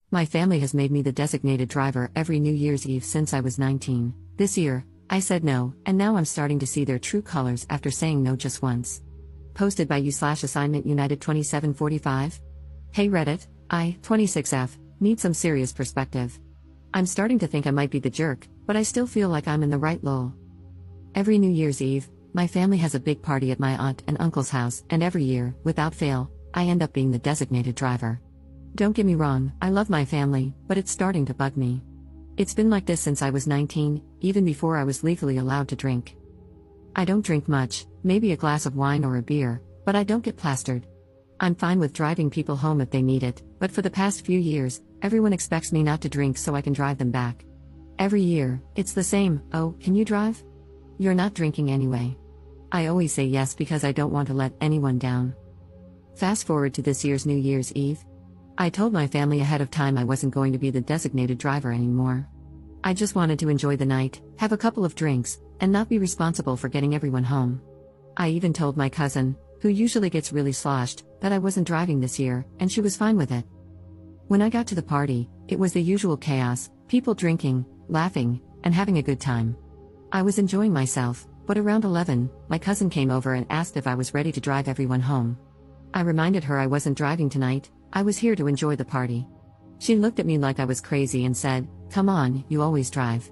My family has made me the designated driver every New Year's Eve since I was 19. This year, I said no, and now I'm starting to see their true colors after saying no just once. Posted by you/assignment United 2745. Hey Reddit, I, 26F, need some serious perspective. I'm starting to think I might be the jerk, but I still feel like I'm in the right lol. Every New Year's Eve, my family has a big party at my aunt and uncle's house, and every year, without fail, I end up being the designated driver. Don't get me wrong, I love my family, but it's starting to bug me. It's been like this since I was 19, even before I was legally allowed to drink. I don't drink much, maybe a glass of wine or a beer, but I don't get plastered. I'm fine with driving people home if they need it, but for the past few years, everyone expects me not to drink so I can drive them back. Every year, it's the same. Oh, can you drive? You're not drinking anyway. I always say yes because I don't want to let anyone down. Fast forward to this year's New Year's Eve. I told my family ahead of time I wasn't going to be the designated driver anymore. I just wanted to enjoy the night, have a couple of drinks, and not be responsible for getting everyone home. I even told my cousin, who usually gets really sloshed, that I wasn't driving this year, and she was fine with it. When I got to the party, it was the usual chaos, people drinking, laughing, and having a good time. I was enjoying myself, but around 11, my cousin came over and asked if I was ready to drive everyone home. I reminded her I wasn't driving tonight, I was here to enjoy the party. She looked at me like I was crazy and said, "Come on, you always drive.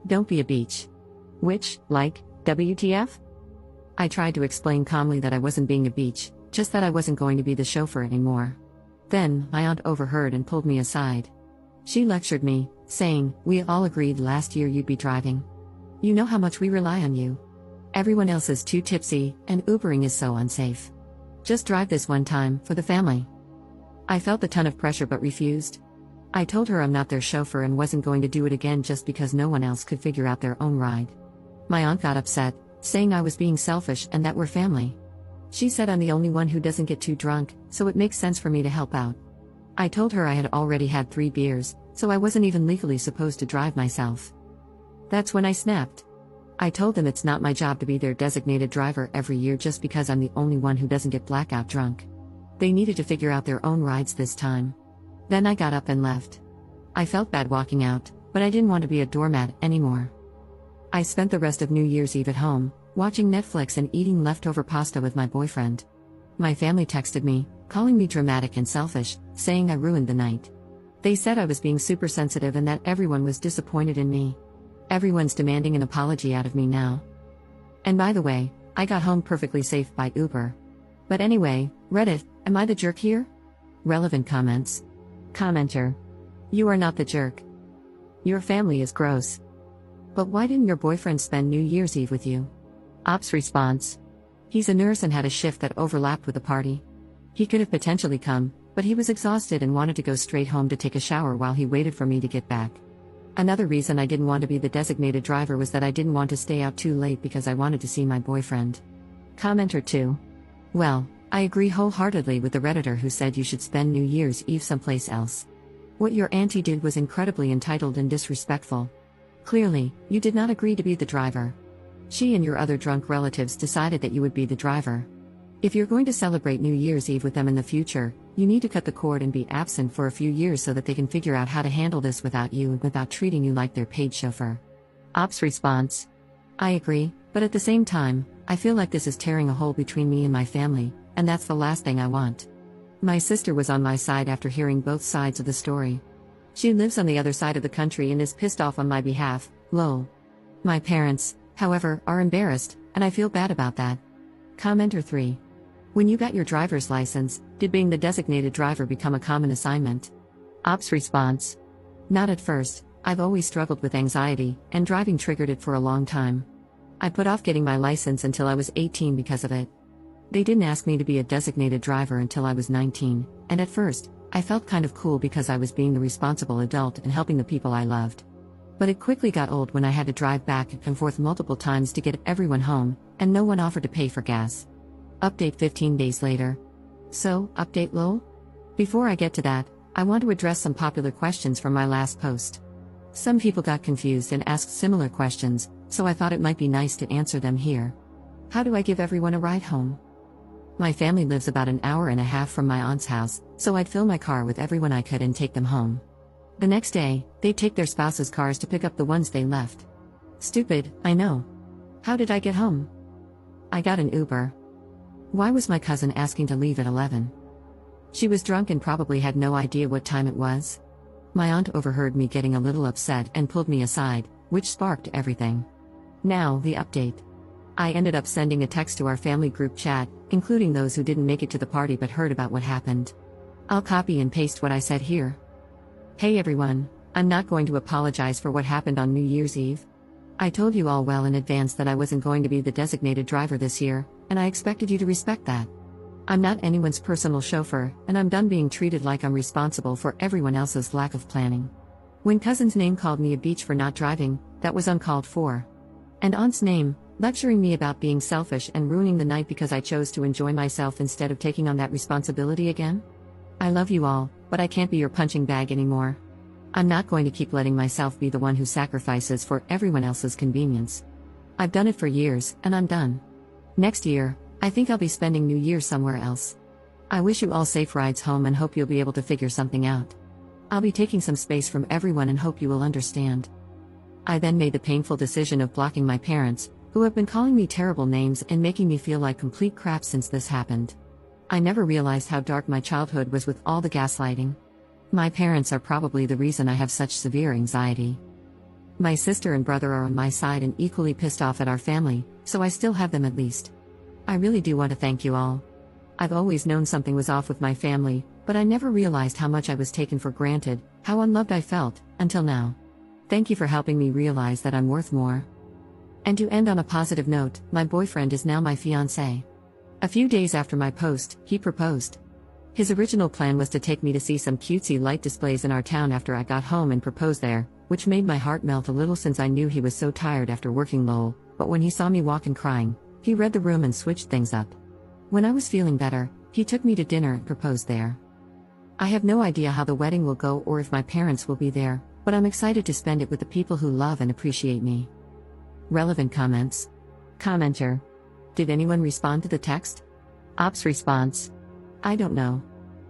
Don't be a beach." Which, like, WTF? I tried to explain calmly that I wasn't being a beach, just that I wasn't going to be the chauffeur anymore. Then, my aunt overheard and pulled me aside. She lectured me, saying, "We all agreed last year you'd be driving. You know how much we rely on you. Everyone else is too tipsy, and Ubering is so unsafe. Just drive this one time, for the family." I felt a ton of pressure but refused. I told her I'm not their chauffeur and wasn't going to do it again just because no one else could figure out their own ride. My aunt got upset, saying I was being selfish and that we're family. She said I'm the only one who doesn't get too drunk, so it makes sense for me to help out. I told her I had already had 3 beers, so I wasn't even legally supposed to drive myself. That's when I snapped. I told them it's not my job to be their designated driver every year just because I'm the only one who doesn't get blackout drunk. They needed to figure out their own rides this time. Then I got up and left. I felt bad walking out, but I didn't want to be a doormat anymore. I spent the rest of New Year's Eve at home, watching Netflix and eating leftover pasta with my boyfriend. My family texted me, calling me dramatic and selfish, saying I ruined the night. They said I was being super sensitive and that everyone was disappointed in me. Everyone's demanding an apology out of me now. And by the way, I got home perfectly safe by Uber. But anyway, Reddit, am I the jerk here? Relevant comments. Commenter. You are not the jerk. Your family is gross. But why didn't your boyfriend spend New Year's Eve with you? Ops response. He's a nurse and had a shift that overlapped with the party. He could have potentially come, but he was exhausted and wanted to go straight home to take a shower while he waited for me to get back. Another reason I didn't want to be the designated driver was that I didn't want to stay out too late because I wanted to see my boyfriend. Commenter 2. Well, I agree wholeheartedly with the Redditor who said you should spend New Year's Eve someplace else. What your auntie did was incredibly entitled and disrespectful. Clearly, you did not agree to be the driver. She and your other drunk relatives decided that you would be the driver. If you're going to celebrate New Year's Eve with them in the future, you need to cut the cord and be absent for a few years so that they can figure out how to handle this without you and without treating you like their paid chauffeur. Ops response. I agree, but at the same time, I feel like this is tearing a hole between me and my family, and that's the last thing I want. My sister was on my side after hearing both sides of the story. She lives on the other side of the country and is pissed off on my behalf, lol. My parents, however, are embarrassed, and I feel bad about that. Commenter 3. When you got your driver's license, did being the designated driver become a common assignment? Ops response. Not at first, I've always struggled with anxiety, and driving triggered it for a long time. I put off getting my license until I was 18 because of it. They didn't ask me to be a designated driver until I was 19, and at first, I felt kind of cool because I was being the responsible adult and helping the people I loved. But it quickly got old when I had to drive back and forth multiple times to get everyone home, and no one offered to pay for gas. Update 15 days later. So, update lol? Before I get to that, I want to address some popular questions from my last post. Some people got confused and asked similar questions, so I thought it might be nice to answer them here. How do I give everyone a ride home? My family lives about an hour and a half from my aunt's house, so I'd fill my car with everyone I could and take them home. The next day, they'd take their spouses' cars to pick up the ones they left. Stupid, I know. How did I get home? I got an Uber. Why was my cousin asking to leave at 11? She was drunk and probably had no idea what time it was. My aunt overheard me getting a little upset and pulled me aside, which sparked everything. Now, the update. I ended up sending a text to our family group chat, including those who didn't make it to the party but heard about what happened. I'll copy and paste what I said here. Hey everyone, I'm not going to apologize for what happened on New Year's Eve. I told you all well in advance that I wasn't going to be the designated driver this year, and I expected you to respect that. I'm not anyone's personal chauffeur, and I'm done being treated like I'm responsible for everyone else's lack of planning. When cousin's name called me a beach for not driving, that was uncalled for. And aunt's name, lecturing me about being selfish and ruining the night because I chose to enjoy myself instead of taking on that responsibility again? I love you all, but I can't be your punching bag anymore. I'm not going to keep letting myself be the one who sacrifices for everyone else's convenience. I've done it for years, and I'm done. Next year, I think I'll be spending New Year somewhere else. I wish you all safe rides home and hope you'll be able to figure something out. I'll be taking some space from everyone and hope you will understand. I then made the painful decision of blocking my parents, who have been calling me terrible names and making me feel like complete crap since this happened. I never realized how dark my childhood was with all the gaslighting. My parents are probably the reason I have such severe anxiety. My sister and brother are on my side and equally pissed off at our family, so I still have them at least. I really do want to thank you all. I've always known something was off with my family, but I never realized how much I was taken for granted, how unloved I felt, until now. Thank you for helping me realize that I'm worth more. And to end on a positive note, my boyfriend is now my fiancé. A few days after my post, he proposed. His original plan was to take me to see some cutesy light displays in our town after I got home and propose there, which made my heart melt a little since I knew he was so tired after working lol, but when he saw me walk and crying, he read the room and switched things up. When I was feeling better, he took me to dinner and proposed there. I have no idea how the wedding will go or if my parents will be there, but I'm excited to spend it with the people who love and appreciate me. Relevant comments. Commenter. Did anyone respond to the text? Ops response. I don't know.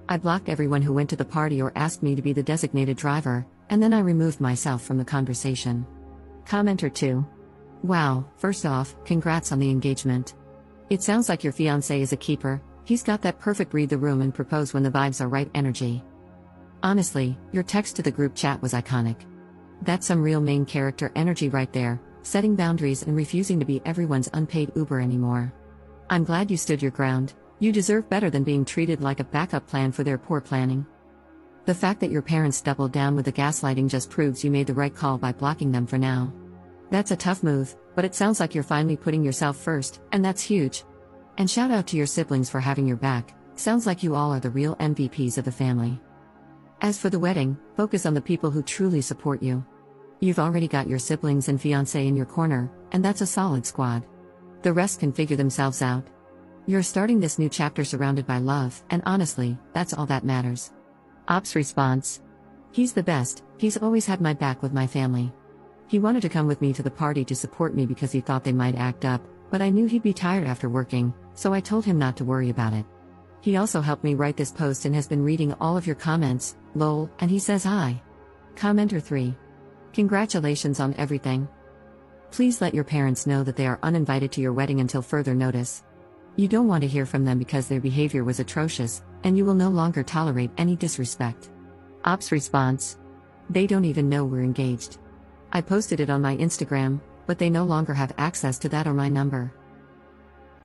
I blocked everyone who went to the party or asked me to be the designated driver, and then I removed myself from the conversation. Commenter 2. Wow, first off, congrats on the engagement. It sounds like your fiancé is a keeper, he's got that perfect read the room and propose when the vibes are right energy. Honestly, your text to the group chat was iconic. That's some real main character energy right there, setting boundaries and refusing to be everyone's unpaid Uber anymore. I'm glad you stood your ground. You deserve better than being treated like a backup plan for their poor planning. The fact that your parents doubled down with the gaslighting just proves you made the right call by blocking them for now. That's a tough move, but it sounds like you're finally putting yourself first, and that's huge. And shout out to your siblings for having your back, sounds like you all are the real MVPs of the family. As for the wedding, focus on the people who truly support you. You've already got your siblings and fiancé in your corner, and that's a solid squad. The rest can figure themselves out. You're starting this new chapter surrounded by love, and honestly, that's all that matters. Ops response. He's the best, he's always had my back with my family. He wanted to come with me to the party to support me because he thought they might act up, but I knew he'd be tired after working, so I told him not to worry about it. He also helped me write this post and has been reading all of your comments, lol, and he says hi. Commenter 3. Congratulations on everything. Please let your parents know that they are uninvited to your wedding until further notice. You don't want to hear from them because their behavior was atrocious, and you will no longer tolerate any disrespect. Ops response. They don't even know we're engaged. I posted it on my Instagram, but they no longer have access to that or my number.